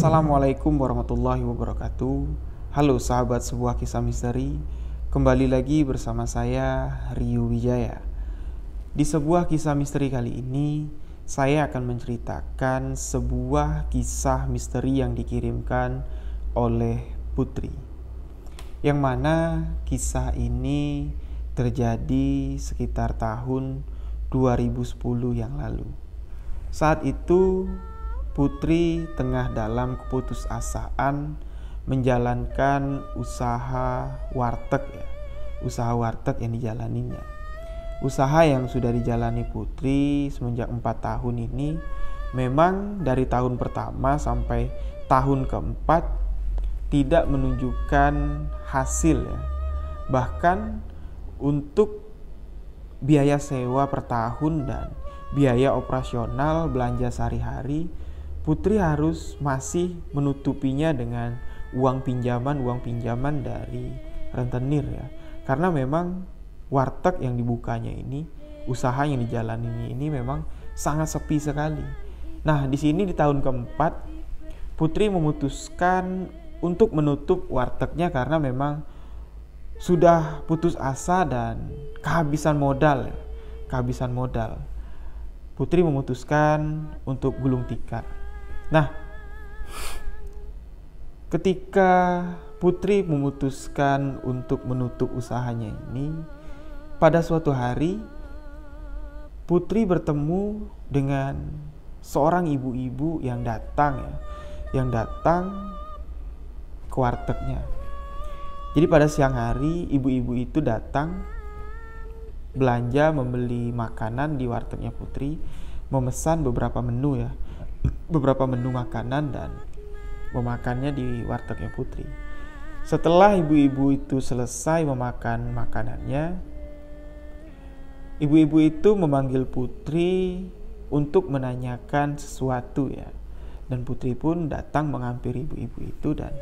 Assalamualaikum warahmatullahi wabarakatuh. Halo sahabat sebuah kisah misteri, kembali lagi bersama saya Rio Wijaya. Di sebuah kisah misteri kali ini, saya akan menceritakan sebuah kisah misteri yang dikirimkan oleh Putri, yang mana kisah ini terjadi sekitar tahun 2010 yang lalu. Saat itu Putri tengah dalam keputusasaan menjalankan usaha warteg usaha warteg yang dijalaninya. Usaha yang sudah dijalani Putri semenjak 4 tahun ini memang dari tahun pertama sampai tahun keempat tidak menunjukkan hasil ya. Bahkan untuk biaya sewa per tahun dan biaya operasional belanja sehari-hari, Putri harus masih menutupinya dengan uang pinjaman dari rentenir ya. Karena memang warteg yang dibukanya ini, usaha yang dijalaninya ini memang sangat sepi sekali. Nah, di sini di tahun keempat, Putri memutuskan untuk menutup wartegnya karena memang sudah putus asa dan kehabisan modal. Putri memutuskan untuk gulung tikar. Nah, ketika Putri memutuskan untuk menutup usahanya ini, pada suatu hari Putri bertemu dengan seorang ibu-ibu yang datang ke wartegnya. Jadi pada siang hari ibu-ibu itu datang belanja membeli makanan di wartegnya Putri, memesan beberapa menu makanan dan memakannya di wartegnya Putri. Setelah ibu-ibu itu selesai memakan makanannya, ibu-ibu itu memanggil Putri untuk menanyakan sesuatu ya. Dan Putri pun datang menghampiri ibu-ibu itu dan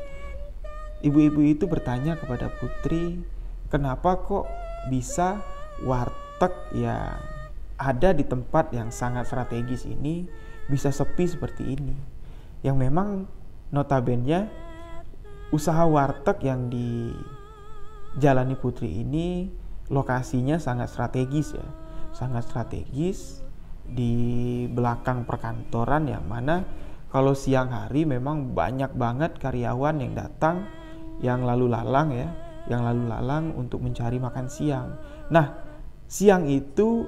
ibu-ibu itu bertanya kepada Putri, kenapa kok bisa warteg yang ada di tempat yang sangat strategis ini bisa sepi seperti ini. Yang memang notabene usaha warteg yang dijalani Putri ini lokasinya sangat strategis ya. Sangat strategis di belakang perkantoran, yang mana kalau siang hari memang banyak banget karyawan yang datang, yang lalu lalang untuk mencari makan siang. Nah, siang itu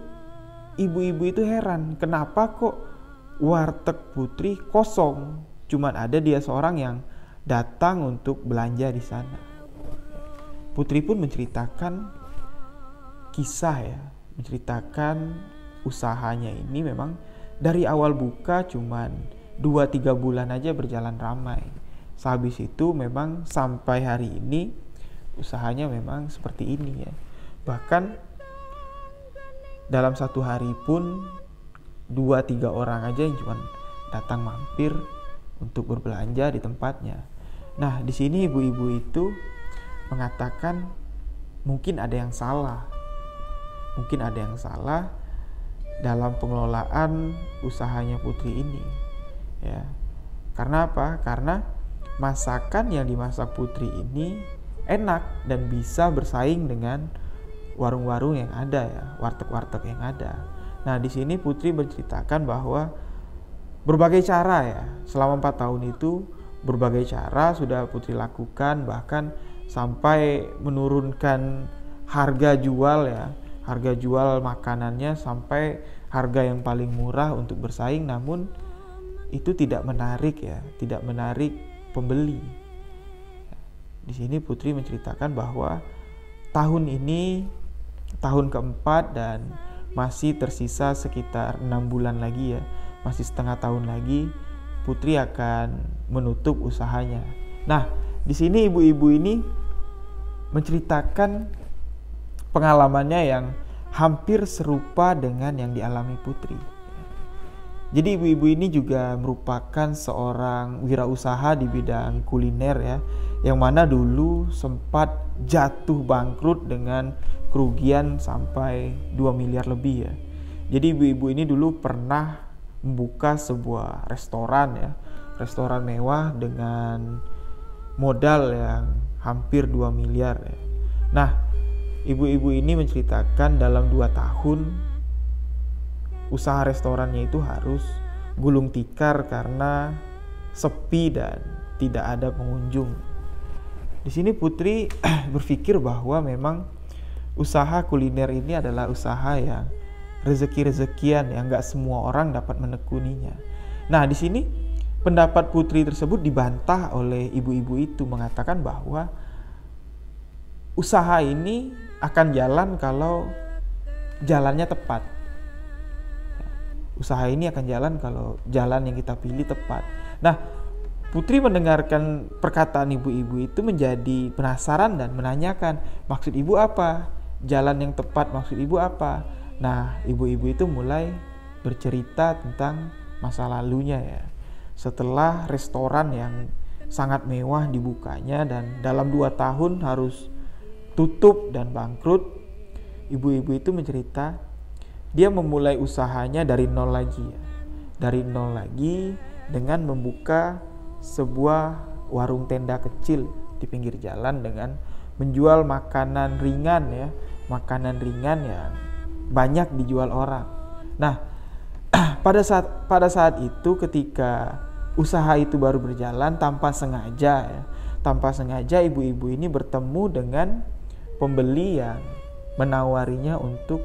ibu-ibu itu heran, kenapa kok warteg Putri kosong, cuman ada dia seorang yang datang untuk belanja di sana. Putri pun menceritakan menceritakan usahanya ini memang dari awal buka cuman 2-3 bulan aja berjalan ramai. Sehabis itu memang sampai hari ini usahanya memang seperti ini ya. Bahkan dalam satu hari pun 2-3 orang aja yang cuma datang mampir untuk berbelanja di tempatnya. Nah, di sini ibu-ibu itu mengatakan mungkin ada yang salah dalam pengelolaan usahanya Putri ini ya. Karena apa? Karena masakan yang dimasak Putri ini enak dan bisa bersaing dengan warung-warung yang ada ya, warteg-warteg yang ada. Nah, di sini Putri menceritakan bahwa berbagai cara ya, selama 4 tahun itu berbagai cara sudah Putri lakukan, bahkan sampai menurunkan harga jual ya, harga jual makanannya sampai harga yang paling murah untuk bersaing, namun itu tidak menarik ya, tidak menarik pembeli. Di sini Putri menceritakan bahwa tahun ini tahun keempat dan masih tersisa sekitar 6 bulan lagi ya, masih setengah tahun lagi Putri akan menutup usahanya. Nah, di sini ibu-ibu ini menceritakan pengalamannya yang hampir serupa dengan yang dialami Putri. Jadi ibu-ibu ini juga merupakan seorang wirausaha di bidang kuliner ya, yang mana dulu sempat jatuh bangkrut dengan kerugian sampai 2 miliar lebih ya. Jadi ibu-ibu ini dulu pernah membuka sebuah restoran ya, restoran mewah dengan modal yang hampir 2 miliar ya. Nah, ibu-ibu ini menceritakan dalam 2 tahun usaha restorannya itu harus gulung tikar karena sepi dan tidak ada pengunjung. Di sini Putri berpikir bahwa memang usaha kuliner ini adalah usaha yang rezeki-rezekian yang gak semua orang dapat menekuninya. Nah, di sini pendapat Putri tersebut dibantah oleh ibu-ibu itu, mengatakan bahwa usaha ini akan jalan kalau jalannya tepat. Usaha ini akan jalan kalau jalan yang kita pilih tepat. Nah, Putri mendengarkan perkataan ibu-ibu itu menjadi penasaran dan menanyakan, maksud ibu apa? Jalan yang tepat maksud ibu apa? Nah, ibu-ibu itu mulai bercerita tentang masa lalunya ya. Setelah restoran yang sangat mewah dibukanya dan dalam 2 tahun harus tutup dan bangkrut, ibu-ibu itu mencerita dia memulai usahanya dari nol lagi ya. Dari nol lagi dengan membuka sebuah warung tenda kecil di pinggir jalan dengan menjual makanan ringan ya, makanan ringan yang banyak dijual orang. Nah, pada saat itu ketika usaha itu baru berjalan tanpa sengaja ibu-ibu ini bertemu dengan pembeli yang menawarinya untuk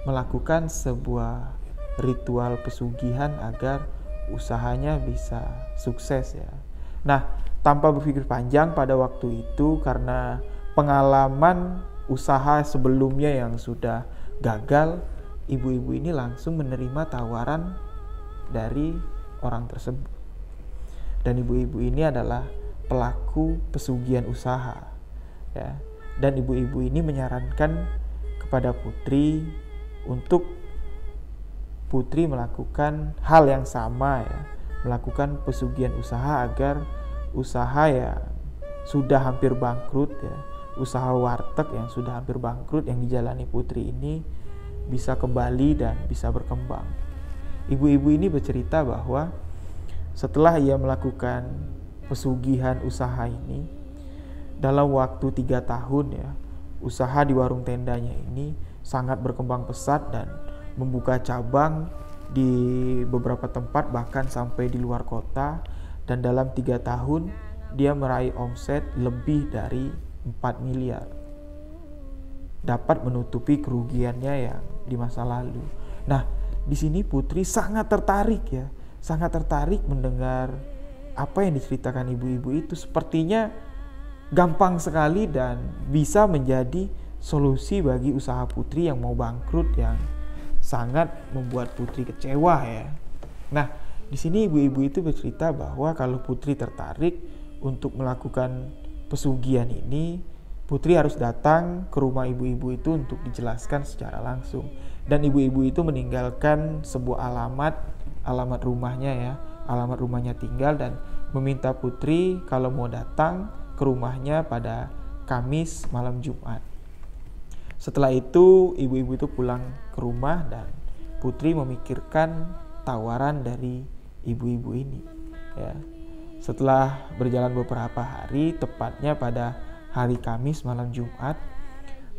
melakukan sebuah ritual pesugihan agar usahanya bisa sukses ya. Nah, tanpa berpikir panjang pada waktu itu karena pengalaman usaha sebelumnya yang sudah gagal, ibu-ibu ini langsung menerima tawaran dari orang tersebut. Dan ibu-ibu ini adalah pelaku pesugihan usaha ya. Dan ibu-ibu ini menyarankan kepada Putri untuk Putri melakukan hal yang sama ya, melakukan pesugihan usaha agar usaha yang sudah hampir bangkrut ya, usaha warteg yang sudah hampir bangkrut yang dijalani Putri ini bisa kembali dan bisa berkembang. Ibu-ibu ini bercerita bahwa setelah ia melakukan pesugihan usaha ini, dalam waktu 3 tahun ya, usaha di warung tendanya ini sangat berkembang pesat dan membuka cabang di beberapa tempat bahkan sampai di luar kota, dan dalam 3 tahun dia meraih omset lebih dari 4 miliar, dapat menutupi kerugiannya yang di masa lalu. Nah, di sini Putri sangat tertarik ya, sangat tertarik mendengar apa yang diceritakan ibu-ibu itu. Sepertinya gampang sekali dan bisa menjadi solusi bagi usaha Putri yang mau bangkrut, yang sangat membuat Putri kecewa ya. Nah, di sini ibu-ibu itu bercerita bahwa kalau Putri tertarik untuk melakukan pesugihan ini, Putri harus datang ke rumah ibu-ibu itu untuk dijelaskan secara langsung. Dan ibu-ibu itu meninggalkan sebuah alamat rumahnya ya, alamat rumahnya tinggal, dan meminta Putri kalau mau datang ke rumahnya pada Kamis malam Jumat. Setelah itu ibu-ibu itu pulang ke rumah dan Putri memikirkan tawaran dari ibu-ibu ini ya. Setelah berjalan beberapa hari, tepatnya pada hari Kamis malam Jumat,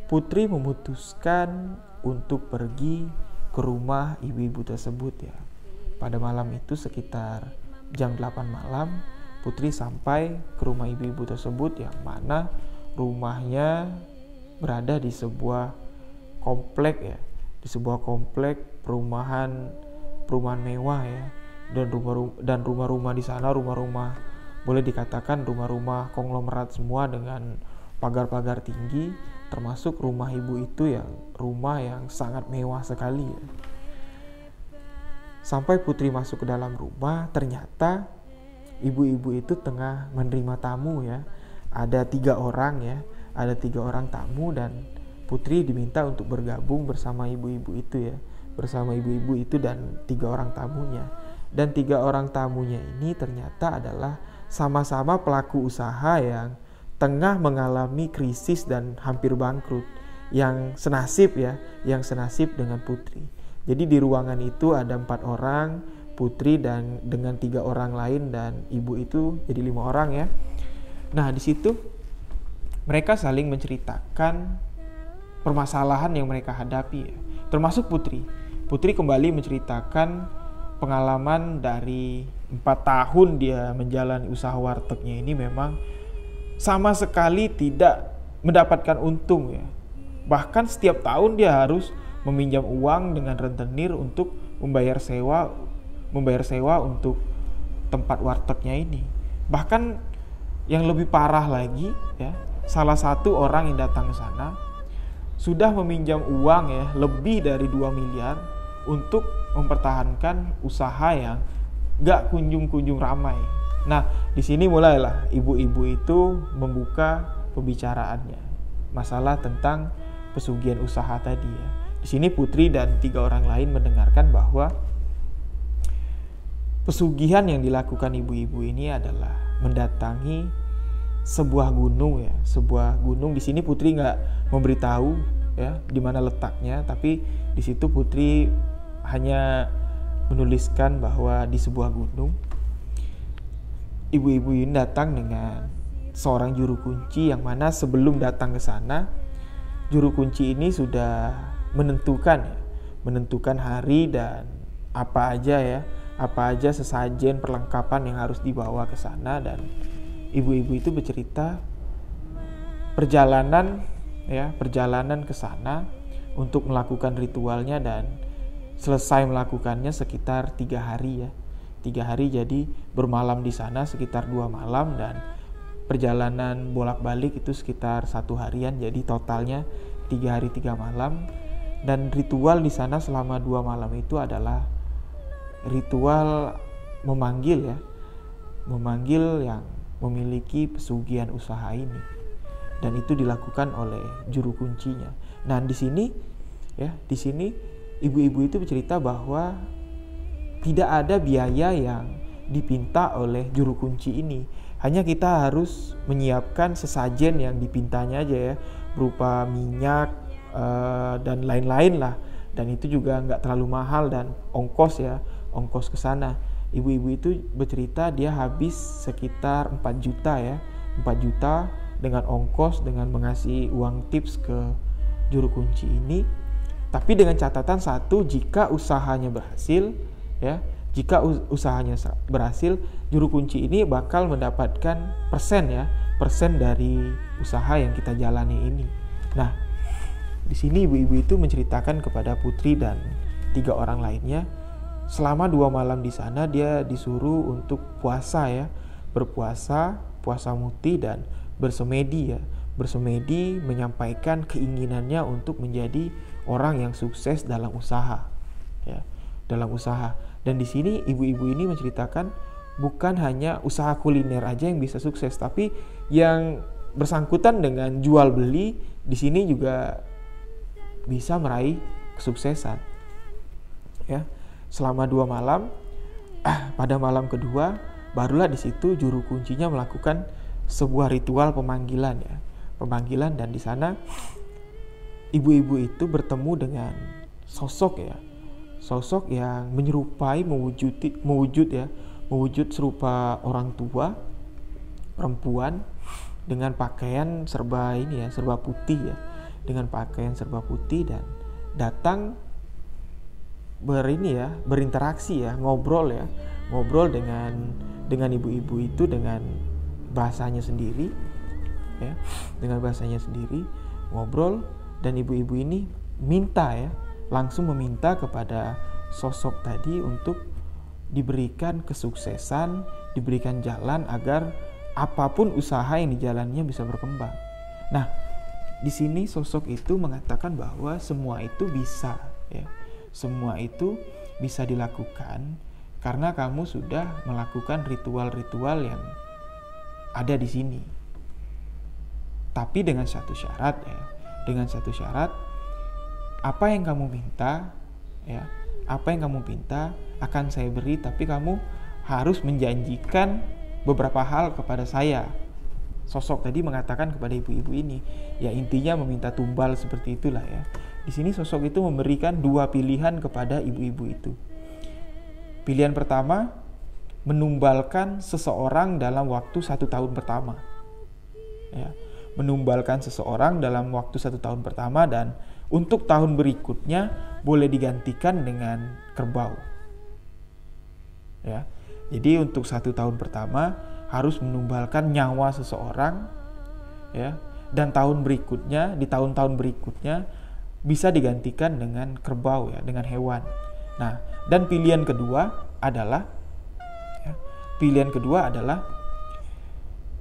Putri memutuskan untuk pergi ke rumah ibu-ibu tersebut ya. Pada malam itu sekitar jam 8 malam Putri sampai ke rumah ibu-ibu tersebut yang mana rumahnya berada di sebuah komplek ya, di sebuah komplek perumahan mewah ya. Dan rumah-rumah di sana rumah-rumah boleh dikatakan rumah-rumah konglomerat semua dengan pagar-pagar tinggi, termasuk rumah ibu itu yang rumah yang sangat mewah sekali ya. Sampai Putri masuk ke dalam rumah, ternyata ibu-ibu itu tengah menerima tamu ya. Ada 3 orang ya, ada 3 orang tamu dan Putri diminta untuk bergabung bersama ibu-ibu itu ya, bersama ibu-ibu itu dan 3 orang tamunya. Dan 3 orang tamunya ini ternyata adalah sama-sama pelaku usaha yang tengah mengalami krisis dan hampir bangkrut, yang senasib ya, yang senasib dengan Putri. Jadi di ruangan itu ada 4 orang, Putri dan dengan 3 orang lain dan ibu itu jadi 5 orang ya. Nah di situ mereka saling menceritakan permasalahan yang mereka hadapi ya. Termasuk Putri. Putri kembali menceritakan pengalaman dari 4 tahun dia menjalani usaha wartegnya ini memang sama sekali tidak mendapatkan untung ya. Bahkan setiap tahun dia harus meminjam uang dengan rentenir untuk membayar sewa untuk tempat wartegnya ini. Bahkan yang lebih parah lagi ya, salah satu orang yang datang ke sana sudah meminjam uang ya lebih dari 2 miliar untuk mempertahankan usaha yang gak kunjung-kunjung ramai. Nah, di sini mulailah ibu-ibu itu membuka pembicaraannya, masalah tentang pesugihan usaha tadi ya. Di sini Putri dan 3 orang lain mendengarkan bahwa pesugihan yang dilakukan ibu-ibu ini adalah mendatangi sebuah gunung ya, sebuah gunung. Di sini Putri nggak memberitahu ya di mana letaknya, tapi di situ Putri hanya menuliskan bahwa di sebuah gunung. Ibu-ibu ini datang dengan seorang juru kunci yang mana sebelum datang ke sana, juru kunci ini sudah menentukan hari dan apa aja sesajen perlengkapan yang harus dibawa ke sana. Dan ibu-ibu itu bercerita perjalanan ke sana untuk melakukan ritualnya dan selesai melakukannya sekitar 3 hari ya. 3 hari, jadi bermalam di sana sekitar 2 malam dan perjalanan bolak-balik itu sekitar 1 harian, jadi totalnya 3 hari 3 malam. Dan ritual di sana selama 2 malam itu adalah ritual memanggil yang memiliki pesugihan usaha ini, dan itu dilakukan oleh juru kuncinya. Nah di sini ibu-ibu itu bercerita bahwa tidak ada biaya yang dipinta oleh juru kunci ini, hanya kita harus menyiapkan sesajen yang dipintanya aja ya, berupa minyak dan lain-lain lah, dan itu juga nggak terlalu mahal dan ongkos ke sana. Ibu-ibu itu bercerita dia habis sekitar 4 juta ya, 4 juta dengan ongkos, dengan mengasih uang tips ke juru kunci ini. Tapi dengan catatan satu, jika usahanya berhasil ya, juru kunci ini bakal mendapatkan persen dari usaha yang kita jalani ini. Nah, di sini ibu-ibu itu menceritakan kepada Putri dan 3 orang lainnya, selama 2 malam di sana dia disuruh untuk puasa muti dan bersemedi menyampaikan keinginannya untuk menjadi orang yang sukses dalam usaha ya, Dan di sini ibu-ibu ini menceritakan bukan hanya usaha kuliner aja yang bisa sukses, tapi yang bersangkutan dengan jual beli di sini juga bisa meraih kesuksesan ya. Selama 2 malam, pada malam kedua barulah di situ juru kuncinya melakukan sebuah ritual pemanggilan dan di sana ibu-ibu itu bertemu dengan sosok yang menyerupai mewujud serupa orang tua perempuan dengan pakaian serba putih ya, dengan pakaian serba putih, dan datang berinteraksi ya, ngobrol dengan ibu-ibu itu dengan bahasanya sendiri ya, dengan bahasanya sendiri ngobrol, dan ibu-ibu ini langsung meminta kepada sosok tadi untuk diberikan kesuksesan, diberikan jalan agar apapun usaha yang dijalannya bisa berkembang. Nah, di sini sosok itu mengatakan bahwa semua itu bisa ya. Semua itu bisa dilakukan karena kamu sudah melakukan ritual-ritual yang ada di sini. Tapi dengan satu syarat ya. Dengan satu syarat, apa yang kamu minta ya, apa yang kamu minta akan saya beri, tapi kamu harus menjanjikan beberapa hal kepada saya. Sosok tadi mengatakan kepada ibu-ibu ini, ya intinya meminta tumbal seperti itulah ya. Di sini sosok itu memberikan dua pilihan kepada ibu-ibu itu. Pilihan pertama, menumbalkan seseorang dalam waktu 1 tahun pertama. Ya, menumbalkan seseorang dalam waktu 1 tahun pertama, dan untuk tahun berikutnya boleh digantikan dengan kerbau. Ya, jadi untuk 1 tahun pertama harus menumbalkan nyawa seseorang ya, dan di tahun-tahun berikutnya bisa digantikan dengan kerbau ya, dengan hewan. Nah, dan pilihan kedua adalah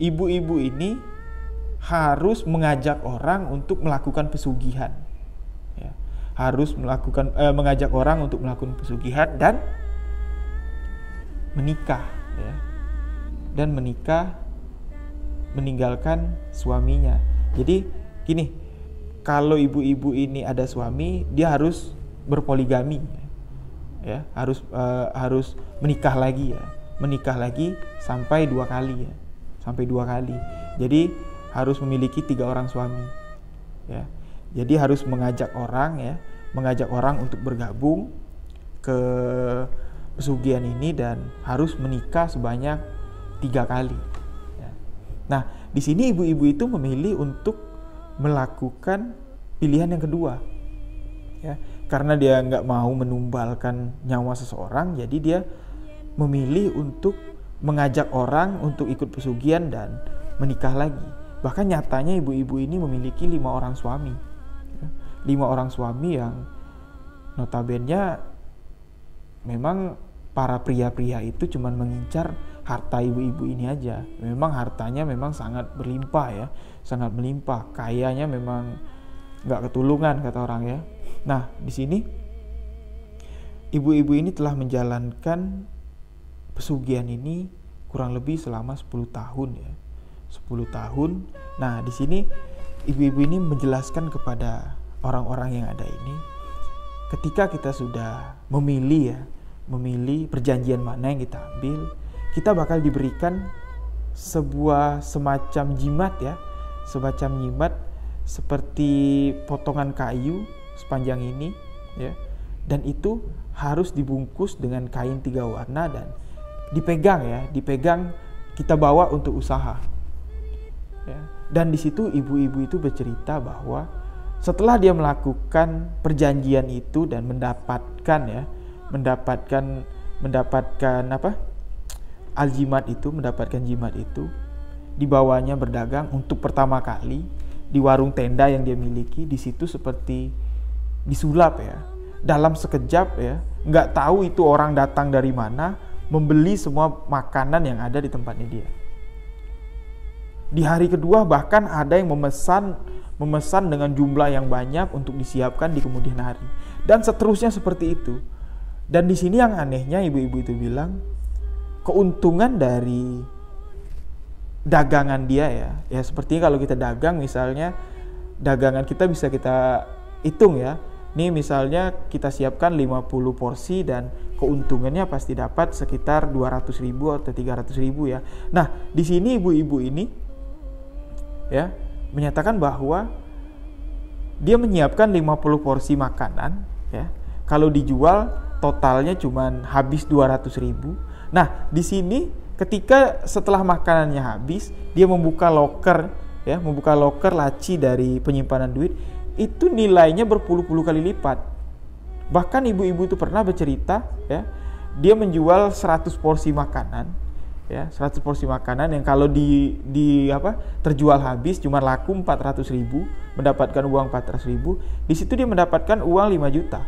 ibu-ibu ini harus mengajak orang untuk melakukan pesugihan ya, mengajak orang untuk melakukan pesugihan dan menikah ya, dan meninggalkan suaminya. Jadi gini, kalau ibu-ibu ini ada suami, dia harus berpoligami ya, harus menikah lagi sampai 2 kali ya, jadi harus memiliki 3 orang suami ya. Jadi harus mengajak orang untuk bergabung ke pesugihan ini dan harus menikah sebanyak 3 kali ya. Nah, di sini ibu-ibu itu memilih untuk melakukan pilihan yang kedua ya, karena dia nggak mau menumbalkan nyawa seseorang, jadi dia memilih untuk mengajak orang untuk ikut pesugihan dan menikah lagi. Bahkan nyatanya ibu-ibu ini memiliki 5 orang suami ya. 5 orang suami yang notabene memang para pria-pria itu cuma mengincar harta ibu-ibu ini aja. Memang hartanya memang sangat berlimpah ya, sangat melimpah. Kayanya memang nggak ketulungan kata orang ya. Nah, di sini ibu-ibu ini telah menjalankan pesugihan ini kurang lebih selama 10 tahun ya. 10 tahun. Nah, di sini ibu-ibu ini menjelaskan kepada orang-orang yang ada ini, ketika kita sudah memilih perjanjian mana yang kita ambil, kita bakal diberikan semacam jimat ya, seperti potongan kayu sepanjang ini ya, dan itu harus dibungkus dengan kain 3 warna dan dipegang kita bawa untuk usaha ya. Dan di situ ibu-ibu itu bercerita bahwa setelah dia melakukan perjanjian itu dan mendapatkan jimat itu, dibawanya berdagang untuk pertama kali di warung tenda yang dia miliki. Di situ seperti disulap ya, dalam sekejap ya, nggak tahu itu orang datang dari mana, membeli semua makanan yang ada di tempatnya dia. Di hari kedua bahkan ada yang memesan dengan jumlah yang banyak untuk disiapkan di kemudian hari, dan seterusnya seperti itu. Dan di sini yang anehnya, ibu-ibu itu bilang keuntungan dari dagangan dia ya sepertinya kalau kita dagang, misalnya dagangan kita bisa kita hitung ya. Nih misalnya kita siapkan 50 porsi dan keuntungannya pasti dapat sekitar 200.000 atau 300.000 ya. Nah, di sini ibu-ibu ini ya menyatakan bahwa dia menyiapkan 50 porsi makanan ya. Kalau dijual totalnya cuma habis 200.000. Nah, di sini ketika setelah makanannya habis, dia membuka loker laci dari penyimpanan duit, itu nilainya berpuluh-puluh kali lipat. Bahkan ibu-ibu itu pernah bercerita ya, dia menjual 100 porsi makanan ya, 100 porsi makanan yang kalau terjual habis cuma laku 400.000, mendapatkan uang 400.000. Di situ dia mendapatkan uang 5 juta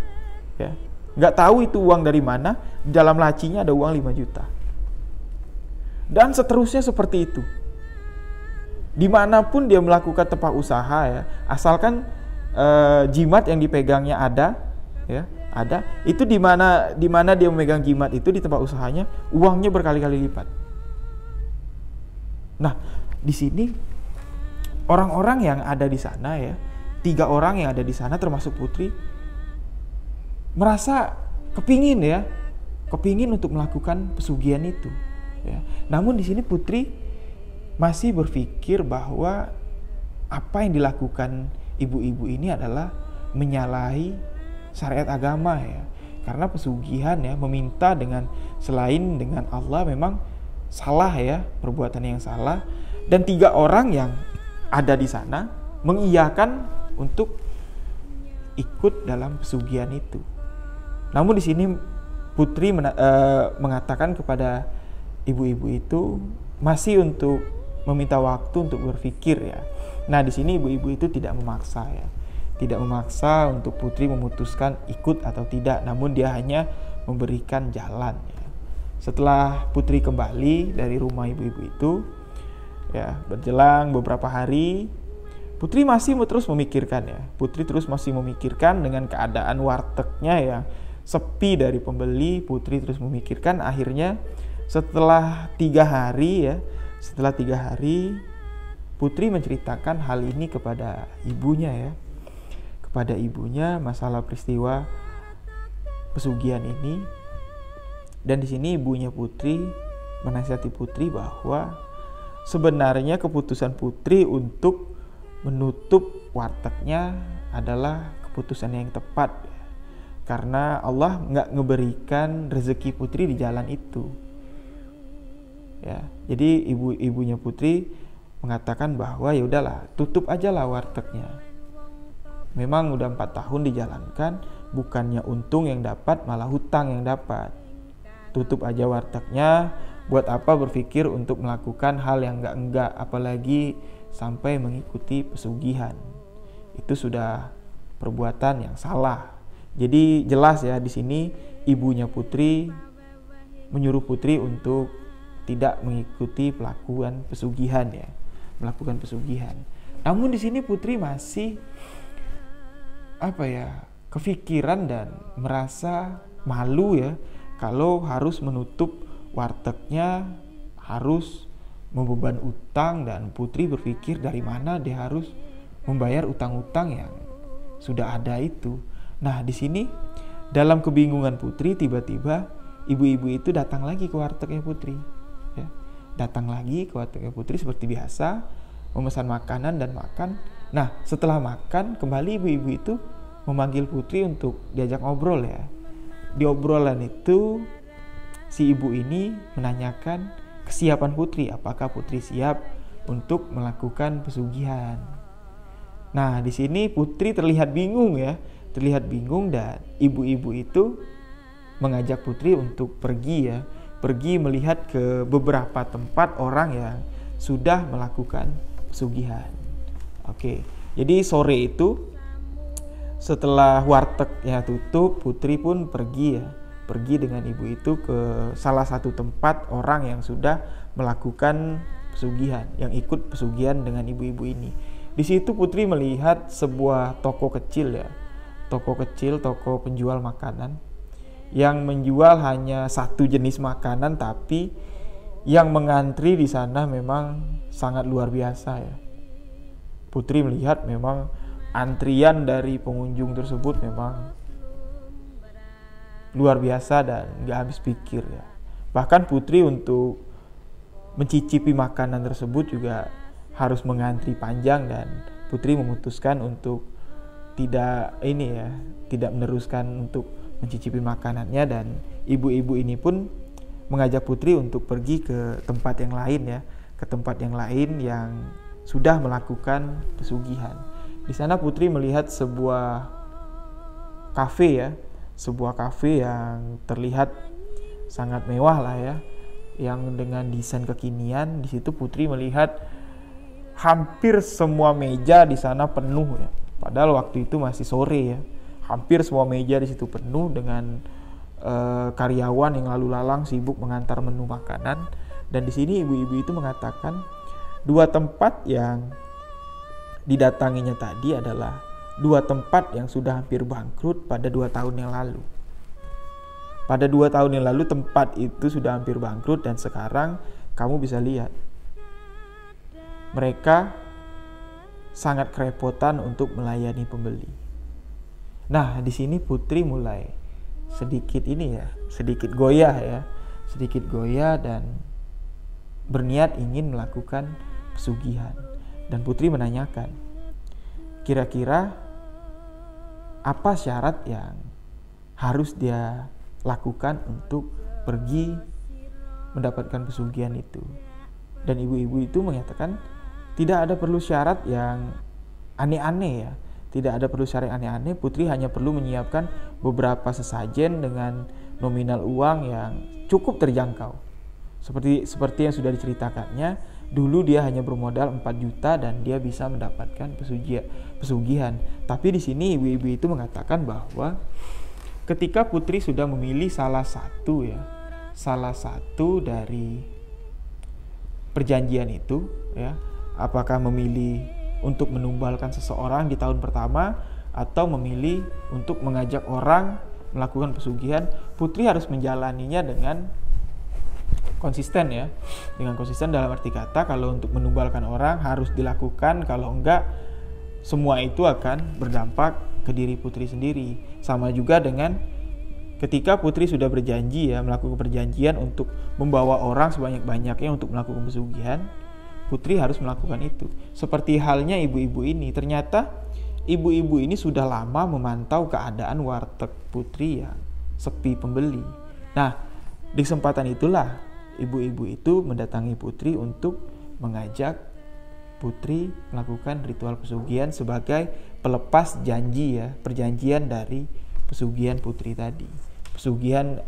ya. Nggak tahu itu uang dari mana, di dalam lacinya ada uang 5 juta. Dan seterusnya seperti itu. Dimanapun dia melakukan tempat usaha ya, asalkan jimat yang dipegangnya ada ya, itu di mana dia memegang jimat itu di tempat usahanya, uangnya berkali-kali lipat. Nah, di sini orang-orang yang ada di sana ya, 3 orang yang ada di sana termasuk putri, merasa kepingin untuk melakukan pesugihan itu ya. Namun di sini putri masih berpikir bahwa apa yang dilakukan ibu-ibu ini adalah menyalahi syariat agama ya. Karena pesugihan ya, meminta selain dengan Allah memang salah ya, perbuatan yang salah. Dan 3 orang yang ada di sana mengiyakan untuk ikut dalam pesugihan itu. Namun di sini putri mengatakan kepada ibu-ibu itu masih untuk meminta waktu untuk berpikir ya. Nah, di sini ibu-ibu itu tidak memaksa ya. Tidak memaksa untuk putri memutuskan ikut atau tidak, namun dia hanya memberikan jalan ya. Setelah putri kembali dari rumah ibu-ibu itu ya, berjelang beberapa hari, putri masih terus memikirkan ya. Putri terus masih memikirkan dengan keadaan wartegnya yang sepi dari pembeli. Putri terus memikirkan, akhirnya setelah 3 hari putri menceritakan hal ini kepada ibunya ya. Kepada ibunya masalah peristiwa pesugihan ini. Dan di sini ibunya putri menasihati putri bahwa sebenarnya keputusan putri untuk menutup wartegnya adalah keputusan yang tepat. Karena Allah nggak ngeberikan rezeki putri di jalan itu. Ya, jadi ibunya putri mengatakan bahwa ya udahlah, tutup aja lah wartegnya. Memang udah 4 tahun dijalankan, bukannya untung yang dapat, malah hutang yang dapat. Tutup aja wartegnya, buat apa berpikir untuk melakukan hal yang enggak, apalagi sampai mengikuti pesugihan. Itu sudah perbuatan yang salah. Jadi jelas ya, di sini ibunya putri menyuruh putri untuk tidak mengikuti melakukan pesugihan. Namun di sini putri masih kepikiran dan merasa malu ya, kalau harus menutup wartegnya, harus membeban utang, dan putri berpikir dari mana dia harus membayar utang-utang yang sudah ada itu. Nah, di sini dalam kebingungan putri, tiba-tiba ibu-ibu itu datang lagi ke wartegnya putri. Ya, datang lagi ke wartegnya putri seperti biasa, memesan makanan dan makan. Nah, setelah makan, kembali ibu-ibu itu memanggil putri untuk diajak ngobrol ya. Di obrolan itu, si ibu ini menanyakan kesiapan putri, apakah putri siap untuk melakukan pesugihan. Nah, di sini putri terlihat bingung ya. Dan ibu-ibu itu mengajak putri untuk pergi melihat ke beberapa tempat orang yang sudah melakukan pesugihan. Oke, jadi sore itu setelah wartegnya tutup, putri pun pergi dengan ibu itu ke salah satu tempat orang yang sudah melakukan pesugihan, yang ikut pesugihan dengan ibu-ibu ini. Di situ putri melihat sebuah toko kecil, toko penjual makanan yang menjual hanya satu jenis makanan, tapi yang mengantri di sana memang sangat luar biasa ya. Putri melihat memang antrian dari pengunjung tersebut memang luar biasa dan gak habis pikir ya. Bahkan putri untuk mencicipi makanan tersebut juga harus mengantri panjang, dan putri memutuskan untuk tidak meneruskan untuk mencicipi makanannya. Dan ibu-ibu ini pun mengajak putri untuk pergi ke tempat yang lain ya, ke tempat yang lain yang sudah melakukan pesugihan. Di sana putri melihat sebuah kafe ya, sebuah kafe yang terlihat sangat mewah lah ya, yang dengan desain kekinian. Di situ Putri melihat hampir semua meja di sana penuh ya. Padahal waktu itu masih sore ya. Hampir semua meja di situ penuh dengan karyawan yang lalu lalang sibuk mengantar menu makanan. Dan di sini ibu-ibu itu mengatakan 2 tempat yang didatanginya tadi adalah 2 tempat yang sudah hampir bangkrut pada 2 tahun yang lalu. Pada 2 tahun yang lalu tempat itu sudah hampir bangkrut, dan sekarang kamu bisa lihat mereka sangat kerepotan untuk melayani pembeli. Nah, di sini Putri mulai sedikit goyah dan berniat ingin melakukan pesugihan. Dan Putri menanyakan, kira-kira apa syarat yang harus dia lakukan untuk pergi mendapatkan pesugihan itu. Dan ibu-ibu itu mengatakan tidak ada perlu syarat yang aneh-aneh ya. Tidak ada perlu syarat aneh-aneh. Putri hanya perlu menyiapkan beberapa sesajen dengan nominal uang yang cukup terjangkau. Seperti yang sudah diceritakannya, dulu dia hanya bermodal 4 juta dan dia bisa mendapatkan pesugihan. Tapi di sini ibu-ibu itu mengatakan bahwa ketika Putri sudah memilih salah satu dari perjanjian itu ya, apakah memilih untuk menumbalkan seseorang di tahun pertama atau memilih untuk mengajak orang melakukan pesugihan, Putri harus menjalaninya dengan konsisten ya. Dengan konsisten dalam arti kata, kalau untuk menumbalkan orang harus dilakukan, kalau enggak semua itu akan berdampak ke diri Putri sendiri. Sama juga dengan ketika Putri sudah berjanji ya, melakukan perjanjian untuk membawa orang sebanyak-banyaknya untuk melakukan pesugihan, Putri harus melakukan itu. Seperti halnya ibu-ibu ini, ternyata ibu-ibu ini sudah lama memantau keadaan warteg Putri yang sepi pembeli. Nah, di kesempatan itulah ibu-ibu itu mendatangi Putri untuk mengajak Putri melakukan ritual pesugihan sebagai pelepas janji ya, perjanjian dari pesugihan Putri tadi, pesugihan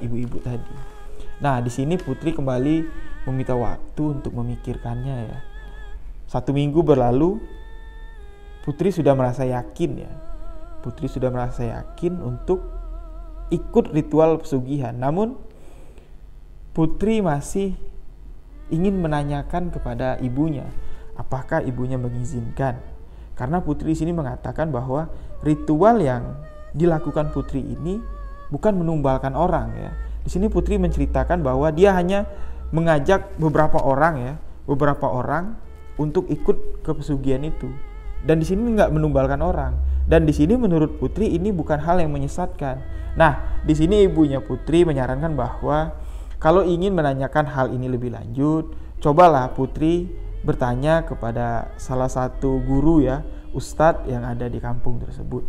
ibu-ibu tadi. Nah, di sini Putri kembali meminta waktu untuk memikirkannya ya. 1 minggu berlalu, Putri sudah merasa yakin ya. Putri sudah merasa yakin untuk ikut ritual pesugihan. Namun Putri masih ingin menanyakan kepada ibunya, apakah ibunya mengizinkan. Karena Putri di sini mengatakan bahwa ritual yang dilakukan Putri ini bukan menumbalkan orang ya. Di sini Putri menceritakan bahwa dia hanya mengajak beberapa orang untuk ikut ke pesugihan itu. Dan di sini nggak menumbalkan orang. Dan di sini menurut Putri ini bukan hal yang menyesatkan. Nah, di sini ibunya Putri menyarankan bahwa kalau ingin menanyakan hal ini lebih lanjut, cobalah Putri bertanya kepada salah satu guru ya, ustadz yang ada di kampung tersebut.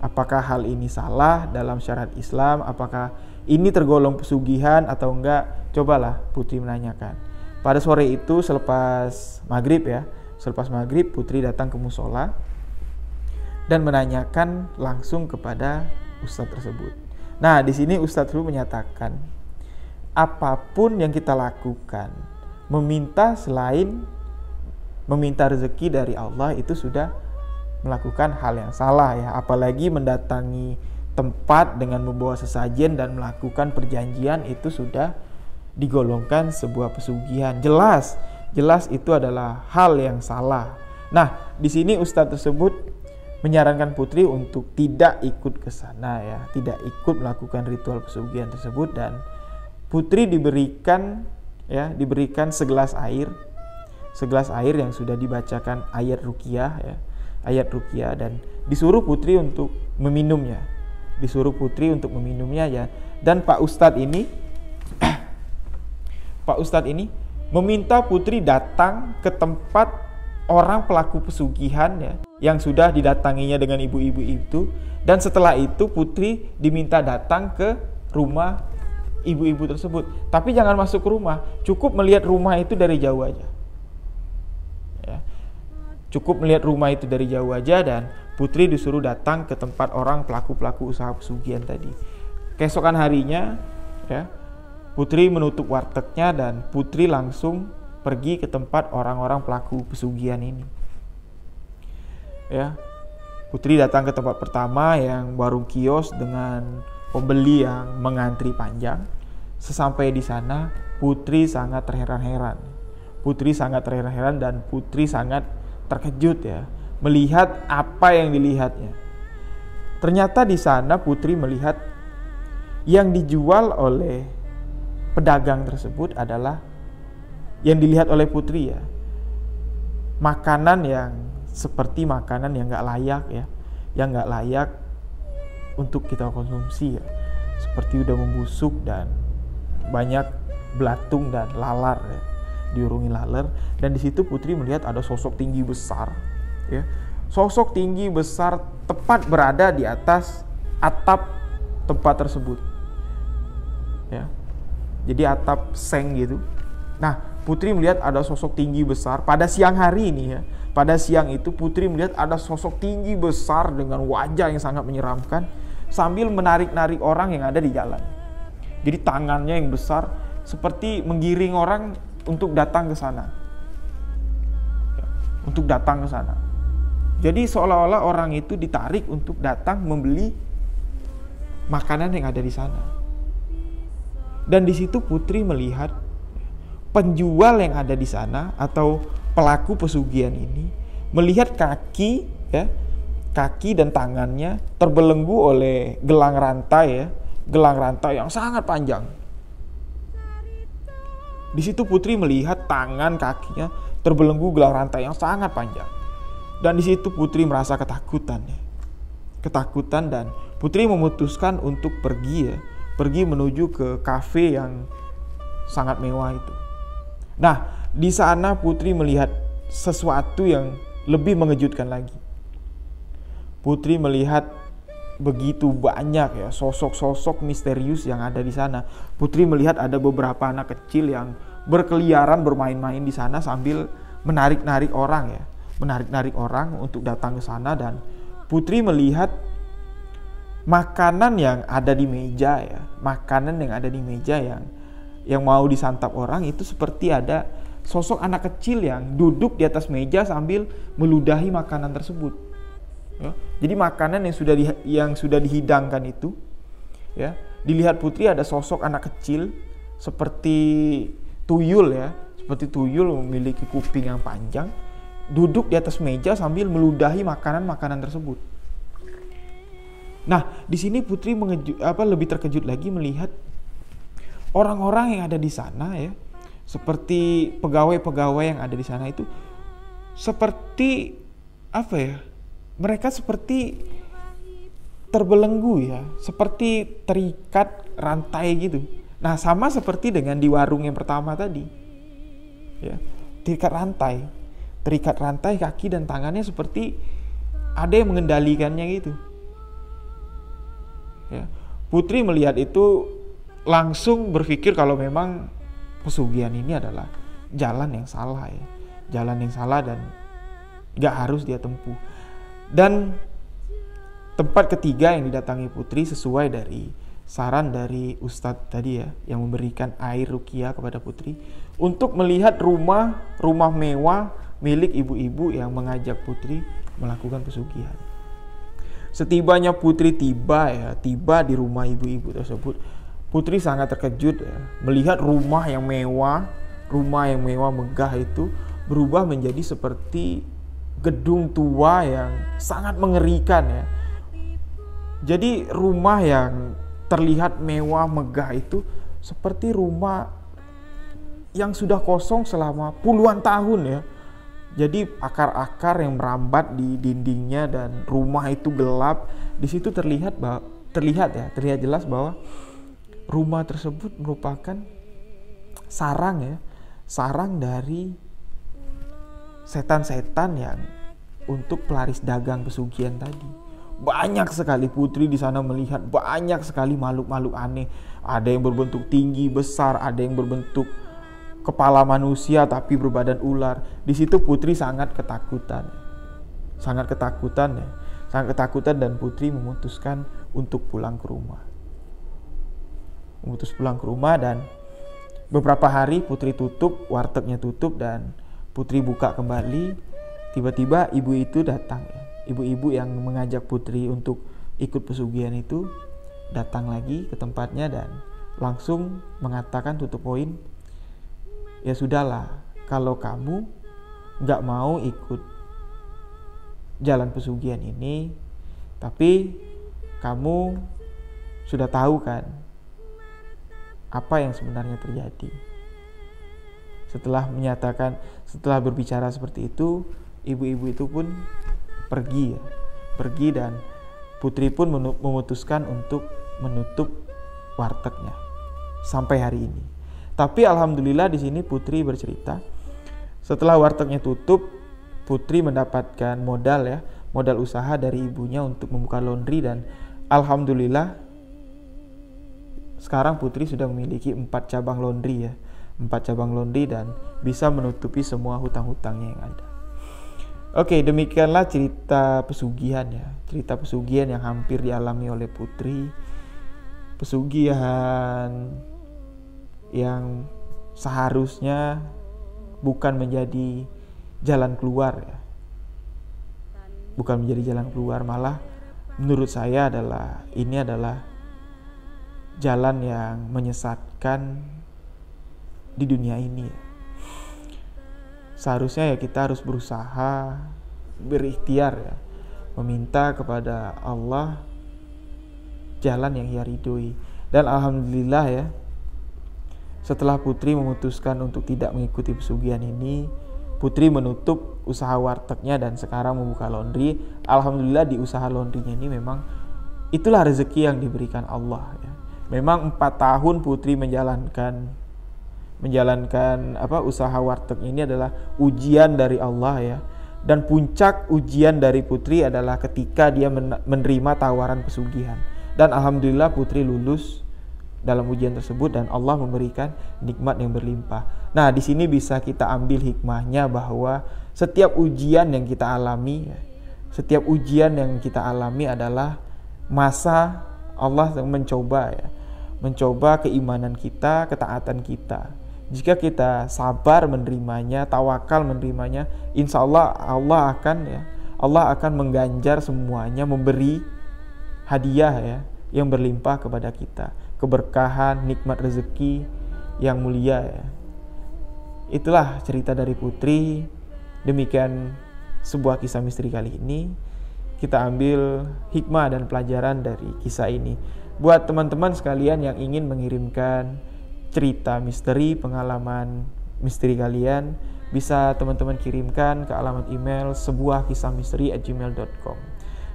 Apakah hal ini salah dalam syariat Islam? Apakah ini tergolong pesugihan atau enggak? Cobalah Putri menanyakan. Pada sore itu selepas maghrib Putri datang ke musola dan menanyakan langsung kepada ustadz tersebut. Nah, di sini ustadz tersebut menyatakan, apapun yang kita lakukan, meminta selain meminta rezeki dari Allah itu sudah melakukan hal yang salah ya. Apalagi mendatangi tempat dengan membawa sesajen dan melakukan perjanjian itu sudah digolongkan sebuah pesugihan. Jelas itu adalah hal yang salah. Nah, di sini ustadz tersebut menyarankan Putri untuk tidak ikut ke sana ya, tidak ikut melakukan ritual pesugihan tersebut, dan Putri diberikan segelas air yang sudah dibacakan ayat ruqyah dan disuruh Putri untuk meminumnya. Ya. Dan Pak Ustadz ini meminta Putri datang ke tempat orang pelaku pesugihan ya, yang sudah didatanginya dengan ibu-ibu itu, dan setelah itu Putri diminta datang ke rumah ibu-ibu tersebut. Tapi jangan masuk ke rumah, cukup melihat rumah itu dari jauh aja. Ya. Cukup melihat rumah itu dari jauh aja dan Putri disuruh datang ke tempat orang pelaku-pelaku usaha pesugihan tadi. Keesokan harinya ya, Putri menutup wartegnya dan Putri langsung pergi ke tempat orang-orang pelaku pesugihan ini. Ya, Putri datang ke tempat pertama yang warung kios dengan pembeli yang mengantri panjang. Sesampai di sana, Putri sangat terheran-heran. Putri sangat terheran-heran dan Putri sangat terkejut ya, melihat apa yang dilihatnya. Ternyata di sana Putri melihat yang dijual oleh pedagang tersebut adalah yang dilihat oleh Putri ya, makanan yang seperti makanan yang nggak layak ya, yang nggak layak untuk kita konsumsi ya, seperti udah membusuk dan banyak belatung dan lalar ya, diurungi laler. Dan di situ Putri melihat ada sosok tinggi besar ya, sosok tinggi besar tepat berada di atas atap tempat tersebut ya, jadi atap seng gitu. Nah, Putri melihat ada sosok tinggi besar pada siang hari ini ya. Pada siang itu Putri melihat ada sosok tinggi besar dengan wajah yang sangat menyeramkan sambil menarik-narik orang yang ada di jalan. Jadi tangannya yang besar seperti menggiring orang untuk datang ke sana. Untuk datang ke sana. Jadi seolah-olah orang itu ditarik untuk datang membeli makanan yang ada di sana. Dan di situ Putri melihat penjual yang ada di sana atau pelaku pesugihan ini melihat kaki ya, kaki dan tangannya terbelenggu oleh gelang rantai ya, gelang rantai yang sangat panjang. Di situ Putri melihat tangan kakinya terbelenggu gelang rantai yang sangat panjang. Dan di situ Putri merasa ketakutan ya. Ketakutan dan Putri memutuskan untuk pergi ya, pergi menuju ke kafe yang sangat mewah itu. Nah, di sana Putri melihat sesuatu yang lebih mengejutkan lagi. Putri melihat begitu banyak ya sosok-sosok misterius yang ada di sana. Putri melihat ada beberapa anak kecil yang berkeliaran bermain-main di sana sambil menarik-narik orang ya, menarik-narik orang untuk datang ke sana. Dan Putri melihat makanan yang ada di meja ya, makanan yang ada di meja yang mau disantap orang itu seperti ada sosok anak kecil yang duduk di atas meja sambil meludahi makanan tersebut. Ya, jadi makanan yang sudah dihidangkan itu, ya, dilihat Putri ada sosok anak kecil seperti tuyul ya, seperti tuyul memiliki kuping yang panjang, duduk di atas meja sambil meludahi makanan-makanan tersebut. Nah, di sini Putri lebih terkejut lagi melihat orang-orang yang ada di sana ya, seperti pegawai-pegawai yang ada di sana itu seperti apa ya? Mereka seperti terbelenggu ya, seperti terikat rantai gitu. Nah, sama seperti dengan di warung yang pertama tadi. Ya, terikat rantai kaki dan tangannya seperti ada yang mengendalikannya gitu. Ya, Putri melihat itu langsung berpikir kalau memang pesugihan ini adalah jalan yang salah ya, jalan yang salah dan gak harus dia tempuh. Dan tempat ketiga yang didatangi Putri sesuai dari saran dari Ustadz tadi ya, yang memberikan air ruqyah kepada Putri untuk melihat rumah mewah milik ibu-ibu yang mengajak Putri melakukan pesugihan. Setibanya Putri tiba di rumah ibu-ibu tersebut, Putri sangat terkejut ya, melihat rumah yang mewah megah itu berubah menjadi seperti gedung tua yang sangat mengerikan ya. Jadi rumah yang terlihat mewah megah itu seperti rumah yang sudah kosong selama puluhan tahun ya. Jadi akar-akar yang merambat di dindingnya dan rumah itu gelap. Di situ terlihat jelas bahwa rumah tersebut merupakan sarang dari setan-setan yang untuk pelaris dagang pesugihan tadi. Banyak sekali Putri di sana melihat banyak sekali makhluk-makhluk aneh. Ada yang berbentuk tinggi besar, ada yang berbentuk kepala manusia tapi berbadan ular. Di situ Putri sangat ketakutan. sangat ketakutan ya. Sangat ketakutan dan putri memutuskan untuk pulang ke rumah. Dan beberapa hari putri tutup, wartegnya tutup dan putri buka kembali. Tiba-tiba ibu itu datang ya. Ibu-ibu yang mengajak putri untuk ikut pesugihan itu datang lagi ke tempatnya dan langsung mengatakan tutup poin, ya sudahlah, kalau kamu gak mau ikut jalan pesugihan ini, tapi kamu sudah tahu kan apa yang sebenarnya terjadi. Setelah berbicara seperti itu, ibu-ibu itu pun pergi dan putri pun memutuskan untuk menutup wartegnya sampai hari ini. Tapi alhamdulillah di sini putri bercerita, setelah wartegnya tutup, putri mendapatkan modal usaha dari ibunya untuk membuka laundry dan alhamdulillah sekarang putri sudah memiliki 4 cabang laundry dan bisa menutupi semua hutang-hutangnya yang ada. Oke, demikianlah cerita pesugihan ya. Cerita pesugihan yang hampir dialami oleh putri. Pesugihan yang seharusnya bukan menjadi jalan keluar ya. Bukan menjadi jalan keluar, malah menurut saya ini adalah jalan yang menyesatkan di dunia ini. Seharusnya ya kita harus berusaha, berikhtiar ya, meminta kepada Allah jalan yang ia ridhoi. Dan alhamdulillah ya, setelah putri memutuskan untuk tidak mengikuti pesugihan ini, putri menutup usaha wartegnya dan sekarang membuka laundry. Alhamdulillah di usaha laundrynya ini memang itulah rezeki yang diberikan Allah ya. Memang 4 tahun putri menjalankan usaha warteg ini adalah ujian dari Allah ya. Dan puncak ujian dari putri adalah ketika dia menerima tawaran pesugihan. Dan alhamdulillah putri lulus dalam ujian tersebut dan Allah memberikan nikmat yang berlimpah. Nah, di sini bisa kita ambil hikmahnya bahwa setiap ujian yang kita alami adalah masa Allah mencoba keimanan kita, ketaatan kita. Jika kita sabar menerimanya, tawakal menerimanya, insya Allah Allah akan mengganjar semuanya, memberi hadiah ya yang berlimpah kepada kita, keberkahan, nikmat rezeki yang mulia ya. Itulah cerita dari putri. Demikian sebuah kisah misteri kali ini. Kita ambil hikmah dan pelajaran dari kisah ini. Buat teman-teman sekalian yang ingin mengirimkan cerita misteri, pengalaman misteri kalian, bisa teman-teman kirimkan ke alamat email sebuahkisahmisteri@gmail.com.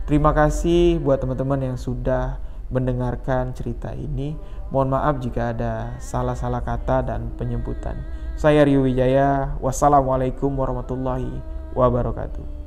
Terima kasih buat teman-teman yang sudah mendengarkan cerita ini. Mohon maaf jika ada salah-salah kata dan penyebutan. Saya Rio Wijaya. Wassalamualaikum warahmatullahi wabarakatuh.